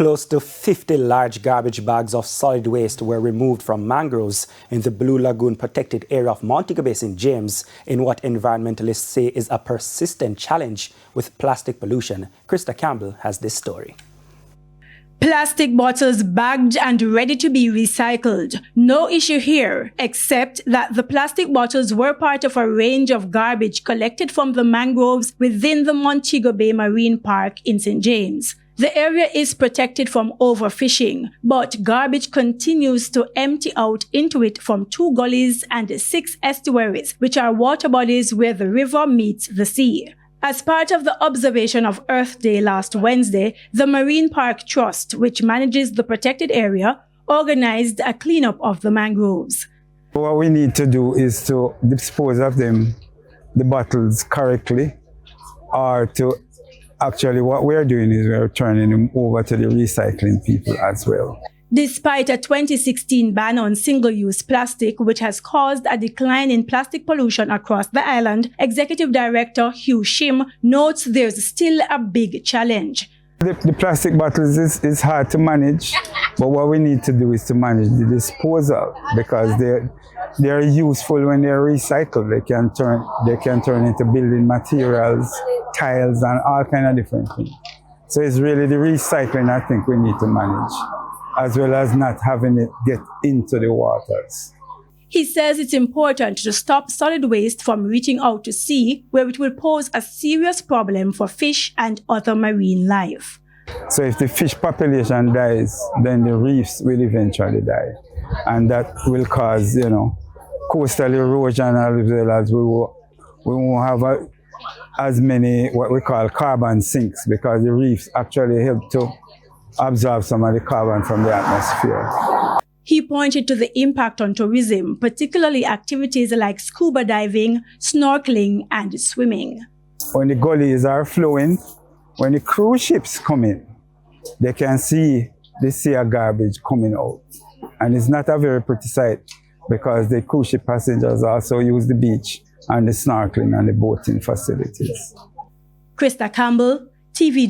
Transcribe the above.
Close to 50 large garbage bags of solid waste were removed from mangroves in the Blue Lagoon Protected Area of Montego Bay, St. James, in what environmentalists say is a persistent challenge with plastic pollution. Krista Campbell has this story. Plastic bottles bagged and ready to be recycled. No issue here, except that the plastic bottles were part of a range of garbage collected from the mangroves within the Montego Bay Marine Park in St. James. The area is protected from overfishing, but garbage continues to empty out into it from 2 gullies and 6 estuaries, which are water bodies where the river meets the sea. As part of the observation of Earth Day last Wednesday, the Marine Park Trust, which manages the protected area, organized a cleanup of the mangroves. What we need to do is to dispose of them, the bottles, correctly, or to actually what we're doing is we're turning them over to the recycling people as well. Despite a 2016 ban on single-use plastic, which has caused a decline in plastic pollution across the island, Executive Director Hugh Shim notes there's still a big challenge. The plastic bottles is hard to manage, but what we need to do is to manage the disposal, because they're useful when they're recycled. They can turn into building materials, tiles, and all kind of different things. So it's really the recycling I think we need to manage, as well as not having it get into the waters. He says it's important to stop solid waste from reaching out to sea, where it will pose a serious problem for fish and other marine life. So if the fish population dies, then the reefs will eventually die. And that will cause, coastal erosion, as well as we won't have as many what we call carbon sinks, because the reefs actually help to absorb some of the carbon from the atmosphere. He pointed to the impact on tourism, particularly activities like scuba diving, snorkeling, and swimming. When the gullies are flowing, when the cruise ships come in, they can see the sea of garbage coming out. And it's not a very pretty sight, because the cruise ship passengers also use the beach and the snorkeling and the boating facilities. Krista Campbell, TVJ.